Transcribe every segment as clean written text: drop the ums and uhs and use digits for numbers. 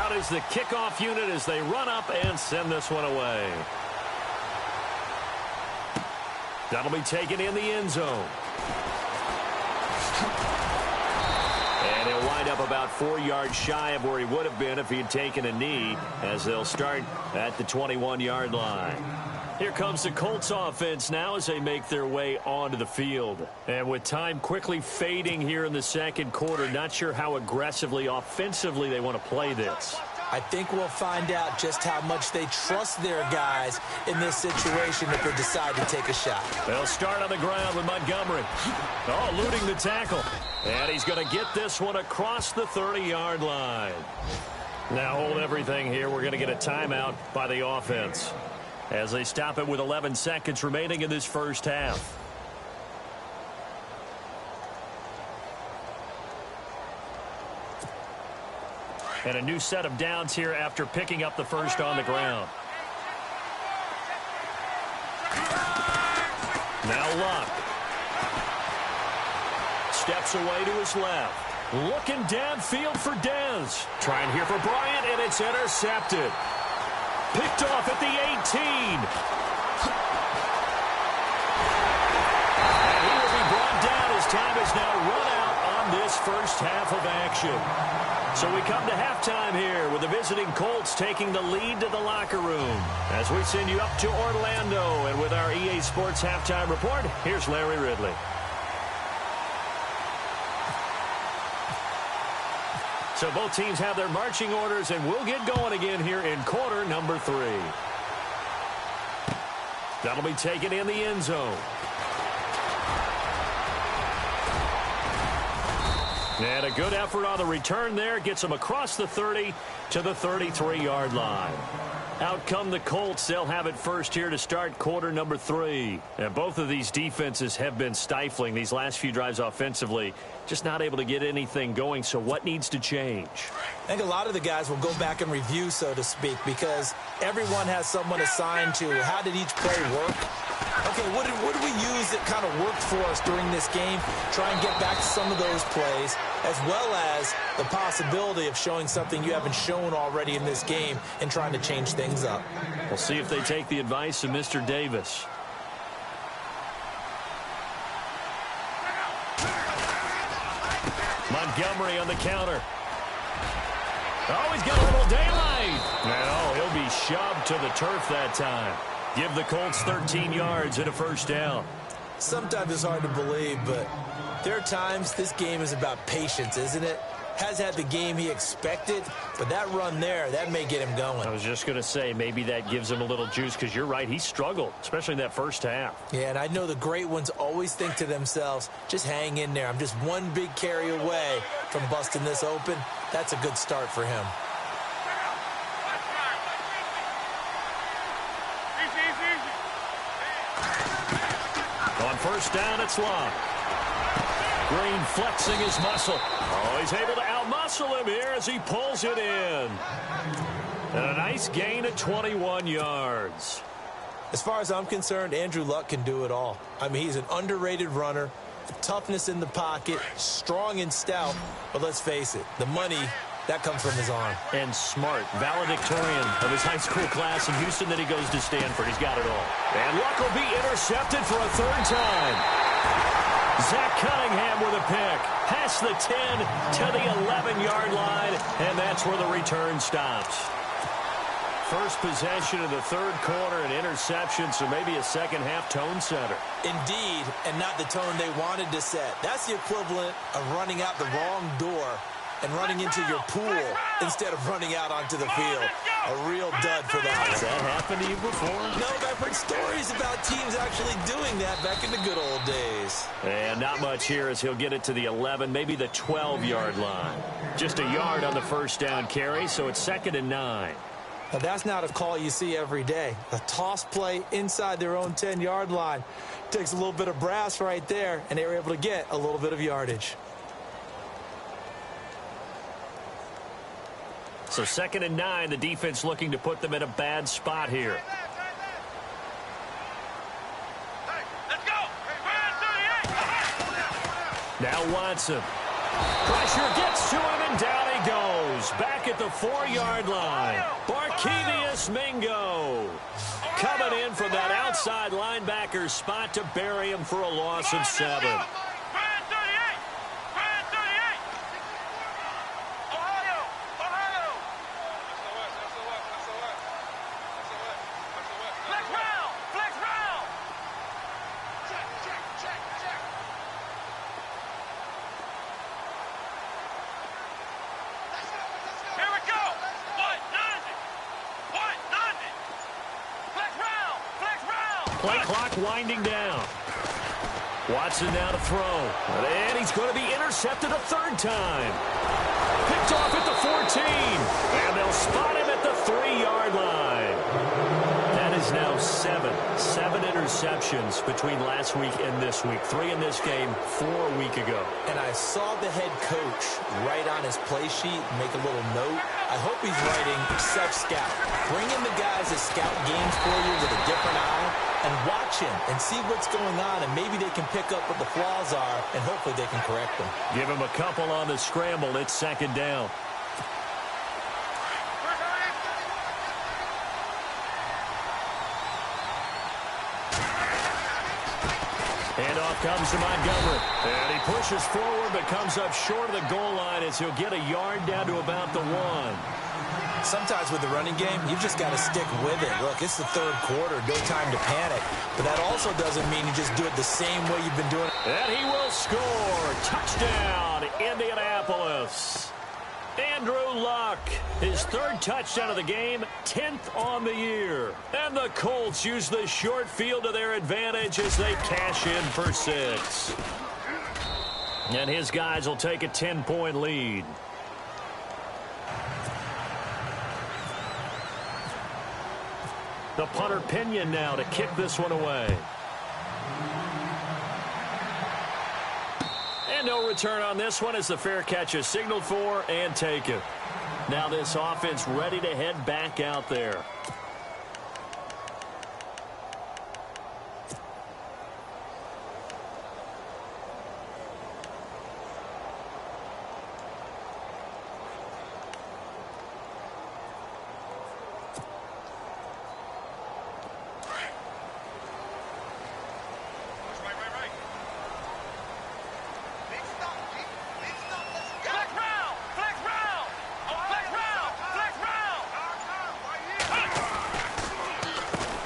Out is the kickoff unit as they run up and send this one away. That'll be taken in the end zone. And he'll wind up about 4 yards shy of where he would have been if he had taken a knee, as they'll start at the 21-yard line. Here comes the Colts offense now as they make their way onto the field. And with time quickly fading here in the second quarter, not sure how aggressively, offensively they want to play this. I think we'll find out just how much they trust their guys in this situation if they decide to take a shot. They'll start on the ground with Montgomery. Oh, eluding the tackle. And he's going to get this one across the 30-yard line. Now hold everything here. We're going to get a timeout by the offense as they stop it with 11 seconds remaining in this first half. And a new set of downs here after picking up the first on the ground. Now Luck. Steps away to his left. Looking downfield for Dez. Trying here for Bryant, and it's intercepted. Picked off at the 18. And he will be brought down as time is now run out on this first half of action. So we come to halftime here with the visiting Colts taking the lead to the locker room. As we send you up to Orlando, and with our EA Sports halftime report, here's Larry Ridley. So both teams have their marching orders, and we'll get going again here in quarter number 3. That'll be taken in the end zone. And a good effort on the return there. Gets them across the 30 to the 33-yard line. Out come the Colts. They'll have it first here to start quarter number 3. And both of these defenses have been stifling these last few drives offensively. Just not able to get anything going. So what needs to change? I think a lot of the guys will go back and review, so to speak, because everyone has someone assigned to how did each play work. Okay, what did we use that kind of worked for us during this game? Try and get back to some of those plays, as well as the possibility of showing something you haven't shown already in this game and trying to change things up. We'll see if they take the advice of Mr. Davis. Montgomery on the counter. Oh, he's got a little daylight. No, he'll be shoved to the turf that time. Give the Colts 13 yards and a first down. Sometimes it's hard to believe, but there are times this game is about patience, isn't it? Has had the game he expected, but that run there, that may get him going. I was just going to say, maybe that gives him a little juice, because you're right, he struggled, especially in that first half. Yeah, and I know the great ones always think to themselves, just hang in there. I'm just one big carry away from busting this open. That's a good start for him. On first down, it's Luck. Green flexing his muscle. Oh, he's able to outmuscle him here as he pulls it in. And a nice gain of 21 yards. As far as I'm concerned, Andrew Luck can do it all. I mean, he's an underrated runner, toughness in the pocket, strong and stout. But let's face it, the money, that comes from his arm. And smart, valedictorian of his high school class in Houston. Then he goes to Stanford. He's got it all. And Luck will be intercepted for a third time. Zach Cunningham with a pick. Past the 10 to the 11-yard line. And that's where the return stops. First possession of the third quarter, an interception, so maybe a second-half tone setter. Indeed, and not the tone they wanted to set. That's the equivalent of running out the wrong door and running into your pool instead of running out onto the field. A real dud for that. Has that happened to you before? No, but I've heard stories about teams actually doing that back in the good old days. And not much here as he'll get it to the 11, maybe the 12-yard line. Just a yard on the first down carry, so it's 2nd and 9. Now, that's not a call you see every day. A toss play inside their own 10-yard line. Takes a little bit of brass right there, and they were able to get a little bit of yardage. So 2nd and 9, the defense looking to put them in a bad spot here. Hey, let's go. Now Watson. Pressure gets to him, and down he goes. Back at the 4-yard line. Barkevius Mingo coming in from that outside linebacker spot to bury him for a loss of 7. Play clock winding down. Watson now to throw. And he's going to be intercepted a 3rd time. Picked off at the 14. And they'll spot him at the 3-yard line. That is now 7 interceptions between last week and this week. 3 in this game, 4 a week ago. And I saw the head coach write on his play sheet, make a little note. I hope he's writing self-scout. Bring in the guys that scout games for you with a different eye and watch him and see what's going on, and maybe they can pick up what the flaws are, and hopefully they can correct them. Give him a couple on the scramble. It's 2nd down. Handoff comes to Montgomery. And he pushes forward but comes up short of the goal line as he'll get a yard down to about the 1. Sometimes with the running game, you've just got to stick with it. Look, it's the 3rd quarter, no time to panic. But that also doesn't mean you just do it the same way you've been doing it. And he will score. Touchdown, Indianapolis. Andrew Luck, his 3rd touchdown of the game, 10th on the year. And the Colts use the short field to their advantage as they cash in for 6. And his guys will take a 10-point lead. The punter Pinion now to kick this one away. And no return on this one as the fair catch is signaled for and taken. Now this offense ready to head back out there.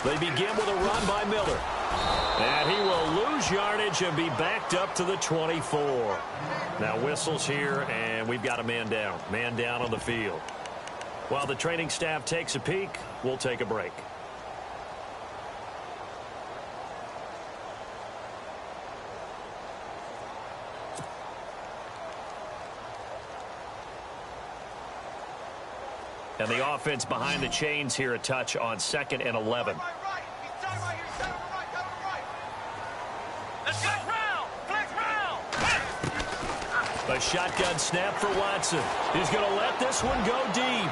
They begin with a run by Miller. And he will lose yardage and be backed up to the 24. Now whistles here, and we've got a man down. Man down on the field. While the training staff takes a peek, we'll take a break. And the offense behind the chains here, a touch on 2nd and 11. A shotgun snap for Watson. He's going to let this one go deep.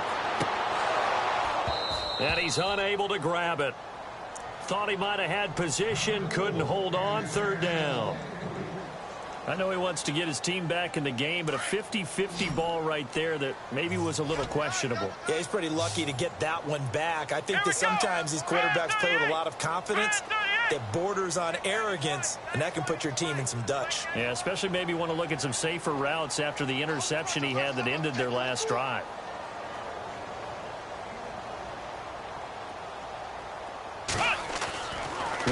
And he's unable to grab it. Thought he might have had position, couldn't hold on, 3rd down. I know he wants to get his team back in the game, but a 50-50 ball right there that maybe was a little questionable. Yeah, he's pretty lucky to get that one back. I think that sometimes these quarterbacks play with a lot of confidence that borders on arrogance, and that can put your team in some Dutch. Yeah, especially maybe want to look at some safer routes after the interception he had that ended their last drive.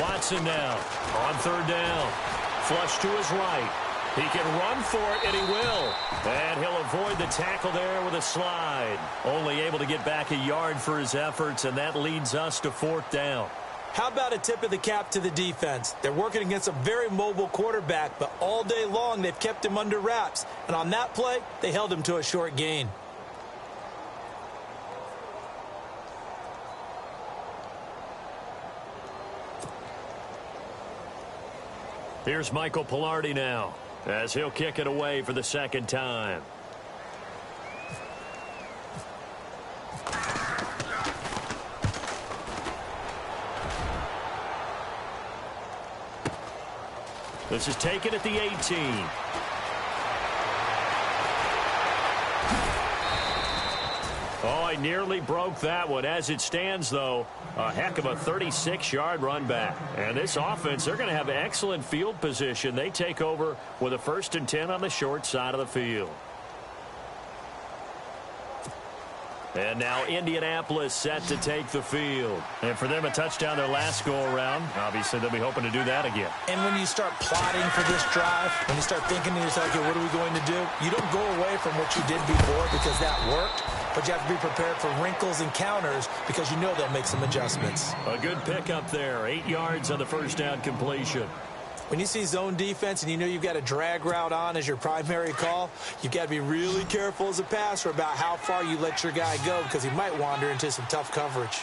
Watson now on 3rd down. Flush to his right. He can run for it, and he will. And he'll avoid the tackle there with a slide. Only able to get back a yard for his efforts, and that leads us to 4th down. How about a tip of the cap to the defense? They're working against a very mobile quarterback, but all day long they've kept him under wraps. And on that play, they held him to a short gain. Here's Michael Pilardi now as he'll kick it away for the 2nd time. This is taken at the 18. Oh, he nearly broke that one. As it stands, though, a heck of a 36-yard run back. And this offense, they're going to have excellent field position. They take over with a 1st and 10 on the short side of the field. And now Indianapolis set to take the field. And for them, a touchdown their last go-around. Obviously, they'll be hoping to do that again. And when you start plotting for this drive, when you start thinking to yourself, okay, what are we going to do? You don't go away from what you did before because that worked, but you have to be prepared for wrinkles and counters because you know they'll make some adjustments. A good pickup there. 8 yards on the first down completion. When you see zone defense and you know you've got a drag route on as your primary call, you've got to be really careful as a passer about how far you let your guy go because he might wander into some tough coverage.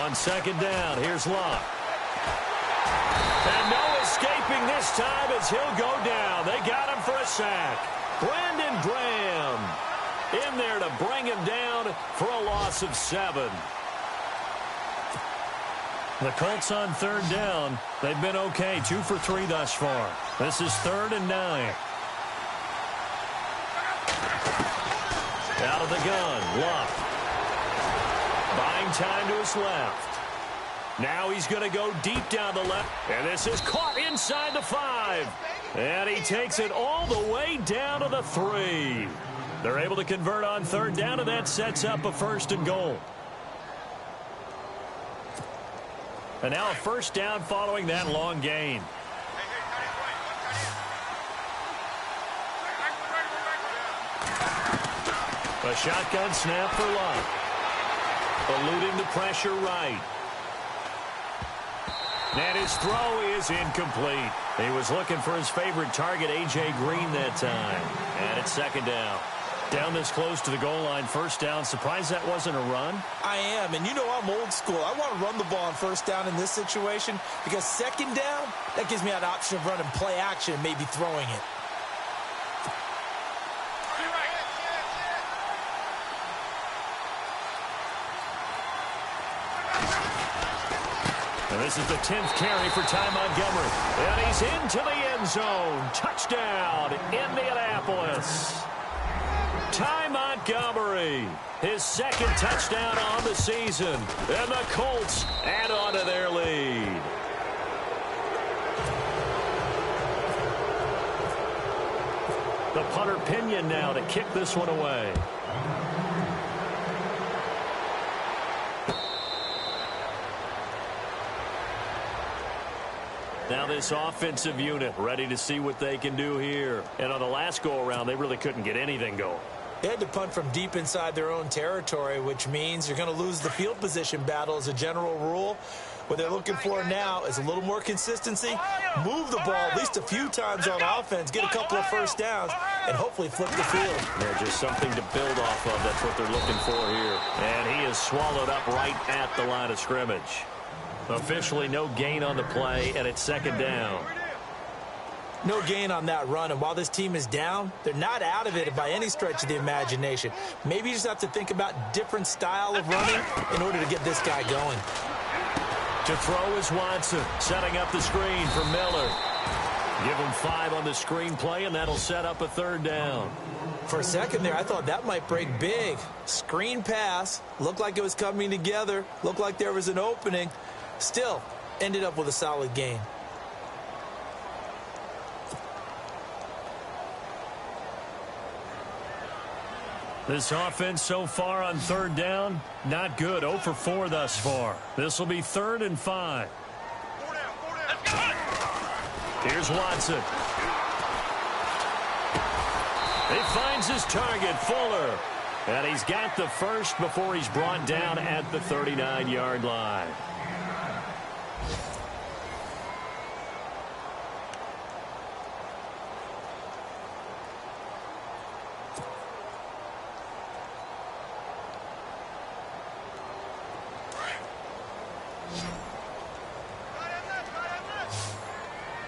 On 2nd down, here's Locke. And no escaping this time as he'll go down. They got him for a sack. Brandon Graham in there to bring him down for a loss of 7. The Colts on 3rd down. They've been okay, 2 for 3 thus far. This is 3rd and 9. Out of the gun, Locke. Buying time to his left. Now he's going to go deep down the left. And this is caught inside the 5. And he takes it all the way down to the 3. They're able to convert on 3rd down, and that sets up a 1st and goal. And now a 1st down following that long gain. A shotgun snap for Locke. Eluding the pressure right. And his throw is incomplete. He was looking for his favorite target, A.J. Green, that time. And it's 2nd down. Down this close to the goal line, 1st down. Surprised that wasn't a run? I am, and you know I'm old school. I want to run the ball on 1st down in this situation because 2nd down, that gives me an option of running play action and maybe throwing it. And this is the 10th carry for Ty Montgomery. And he's into the end zone. Touchdown, Indianapolis. Ty Montgomery, his 2nd touchdown on the season. And the Colts add on to their lead. The punter Pinion now to kick this one away. Now this offensive unit ready to see what they can do here. And on the last go-around, they really couldn't get anything going. They had to punt from deep inside their own territory, which means you're going to lose the field position battle as a general rule. What they're looking for now is a little more consistency, move the ball at least a few times on offense, get a couple of 1st downs, and hopefully flip the field. Yeah, just something to build off of. That's what they're looking for here. And he is swallowed up right at the line of scrimmage. Officially no gain on the play, and it's 2nd down. No gain on that run, and while this team is down, they're not out of it by any stretch of the imagination. Maybe you just have to think about different style of running in order to get this guy going. To throw is Watson, setting up the screen for Miller. Give him 5 on the screen play, and that'll set up a 3rd down. For a second there, I thought that might break big. Screen pass, looked like it was coming together, looked like there was an opening. Still, ended up with a solid gain. This offense so far on 3rd down, not good. 0 for 4 thus far. This will be 3rd and 5. Here's Watson. He finds his target, Fuller. And he's got the 1st before he's brought down at the 39-yard line.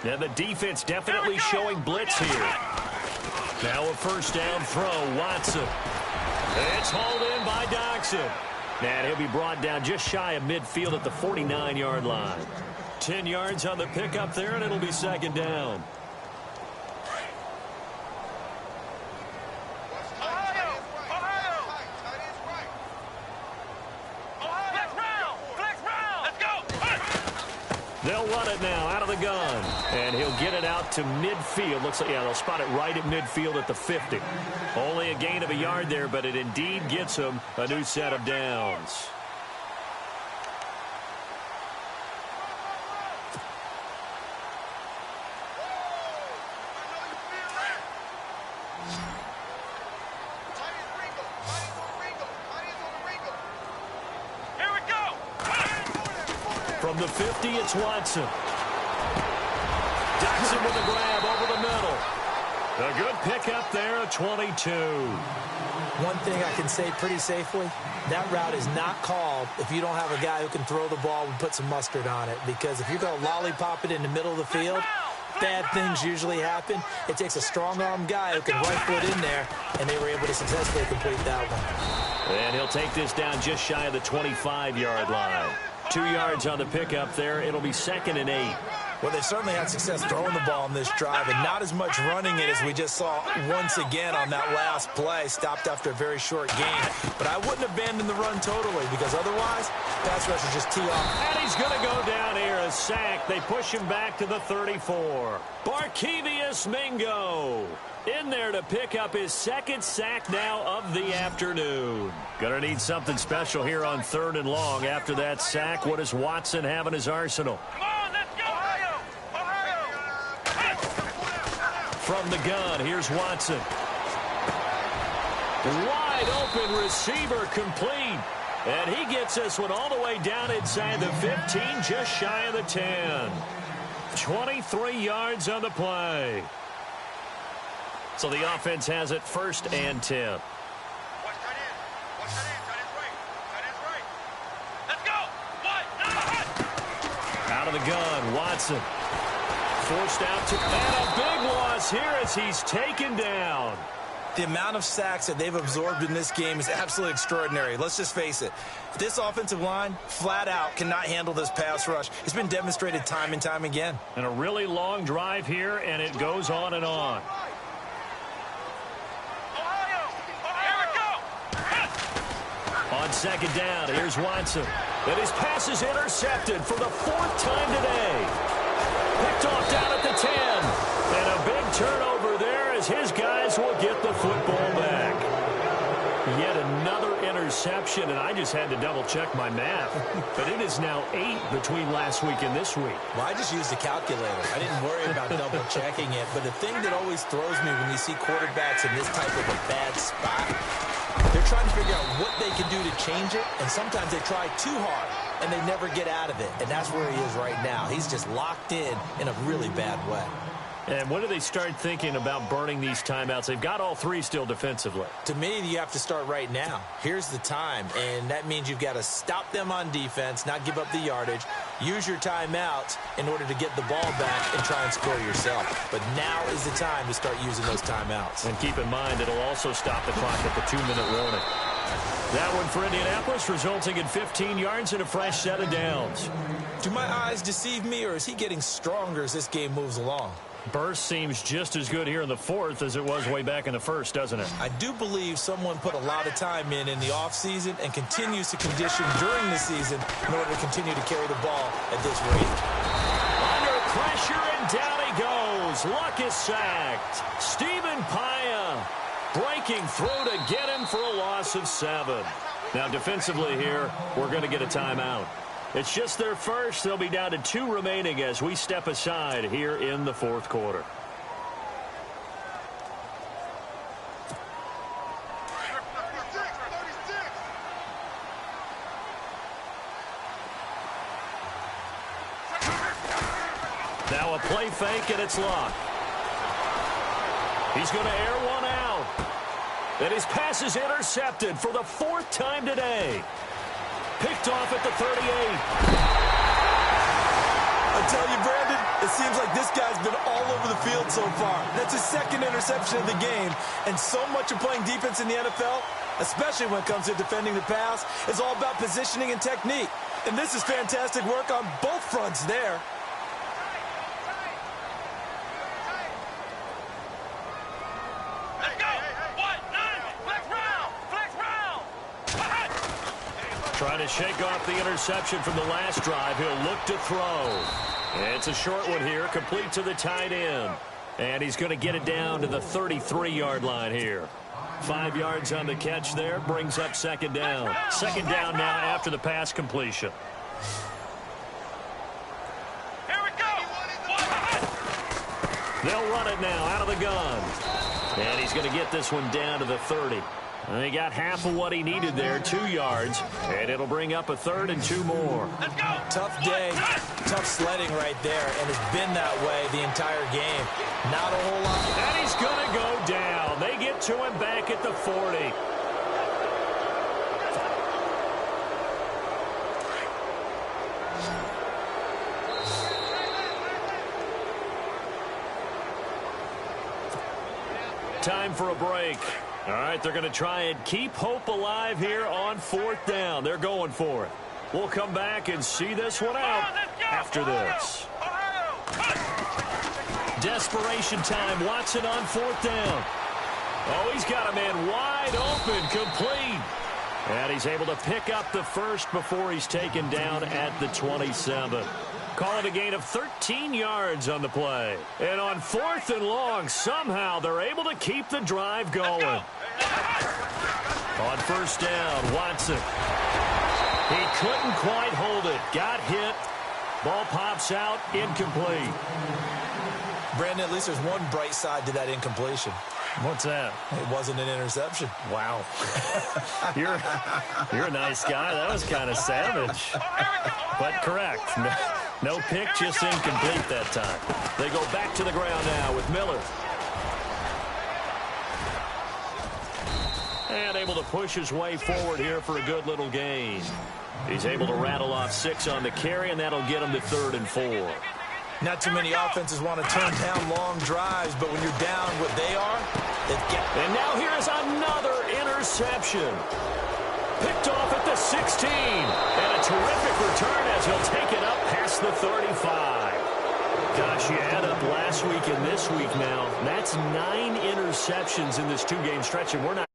And the defense definitely showing blitz here. Now a 1st down throw, Watson. It's hauled in by Doxson. And he'll be brought down just shy of midfield at the 49-yard line. 10 yards on the pickup there, and it'll be 2nd down. it now out of the gun. And he'll get it out to midfield. Looks like, yeah, they'll spot it right at midfield at the 50. Only a gain of a yard there, but it indeed gets him a new set of downs. From the 50, it's Watson. Jackson with a grab over the middle. A good pickup there at 22. One thing I can say pretty safely, that route is not called if you don't have a guy who can throw the ball and put some mustard on it. Because if you're going to lollipop it in the middle of the field, bad things usually happen. It takes a strong-arm guy who can right foot in there, and they were able to successfully complete that one. And he'll take this down just shy of the 25-yard line. 2 yards on the pickup there. It'll be 2nd and 8. Well, they've certainly had success throwing the ball in this drive, and not as much running it as we just saw once again on that last play. Stopped after a very short gain. But I wouldn't abandon the run totally, because otherwise, pass rushers just tee off. And he's going to go down here, a sack. They push him back to the 34. Barkevius Mingo in there to pick up his 2nd sack now of the afternoon. Going to need something special here on 3rd and long. After that sack, what does Watson have in his arsenal? From the gun, here's Watson. Wide open receiver complete. And he gets this one all the way down inside the 15, just shy of the 10. 23 yards on the play. So the offense has it 1st and 10. Out of the gun, Watson. Forced out to, and a big loss here as he's taken down. The amount of sacks that they've absorbed in this game is absolutely extraordinary. Let's just face it. This offensive line, flat out, cannot handle this pass rush. It's been demonstrated time and time again. And a really long drive here, and it goes on and on. On 2nd down, here's Watson. And his pass is intercepted for the 4th time today. Picked off down at the 10. And a big turnover there as his guys will get the football back. Yet another interception, and I just had to double-check my math. But it is now 8 between last week and this week. Well, I just used a calculator. I didn't worry about double-checking it. But the thing that always throws me when you see quarterbacks in this type of a bad spot, they're trying to figure out what they can do to change it, and sometimes they try too hard, and they never get out of it. And that's where he is right now. He's just locked in a really bad way. And when do they start thinking about burning these timeouts? They've got all 3 still defensively. To me, you have to start right now. Here's the time, and that means you've got to stop them on defense, not give up the yardage, use your timeouts in order to get the ball back and try and score yourself. But now is the time to start using those timeouts. And keep in mind, it'll also stop the clock at the 2-minute warning. That one for Indianapolis, resulting in 15 yards and a fresh set of downs. Do my eyes deceive me, or is he getting stronger as this game moves along? Burst seems just as good here in the 4th as it was way back in the 1st, doesn't it? I do believe someone put a lot of time in the offseason and continues to condition during the season in order to continue to carry the ball at this rate. Under pressure, and down he goes. Luck is sacked. Stephen Paya breaking through to get him for a loss of 7. Now, defensively here, we're going to get a timeout. It's just their first. They'll be down to 2 remaining as we step aside here in the 4th quarter. Now a play fake, and it's locked. He's going to air one out. And his pass is intercepted for the 4th time today. Picked off at the 38. I tell you, Brandon, it seems like this guy's been all over the field so far. That's his 2nd interception of the game. And so much of playing defense in the NFL, especially when it comes to defending the pass, is all about positioning and technique. And this is fantastic work on both fronts there. Trying to shake off the interception from the last drive. He'll look to throw. It's a short one here, complete to the tight end. And he's going to get it down to the 33-yard line here. 5 yards on the catch there, brings up second down. Second down now after the pass completion. Here we go. They'll run it now out of the gun. And he's going to get this one down to the 30. And he got half of what he needed there, 2 yards. And it'll bring up a 3rd and 2 more. Let's go. Tough day, tough sledding right there, and it's been that way the entire game. Not a whole lot. And he's going to go down. They get to him back at the 40. Time for a break. All right, they're going to try and keep hope alive here on 4th down. They're going for it. We'll come back and see this one out after this. Desperation time. Watson on 4th down. Oh, he's got a man wide open, complete. And he's able to pick up the first before he's taken down at the 27. Call it a gain of 13 yards on the play. And on 4th and long, somehow they're able to keep the drive going. On 1st down, Watson. He couldn't quite hold it. Got hit. Ball pops out, incomplete. Brandon, at least there's one bright side to that incompletion. What's that? It wasn't an interception. Wow. You're a nice guy. That was kind of savage. But correct. No pick, just incomplete that time. They go back to the ground now with Miller. And able to push his way forward here for a good little gain. He's able to rattle off 6 on the carry, and that'll get him to 3rd and 4. Not too many offenses want to turn down long drives, but when you're down what they are, and now here's another interception. Picked off at the 16. And a terrific return as he'll take it up past the 35. Gosh, you add up last week and this week now. That's 9 interceptions in this 2-game stretch, and we're not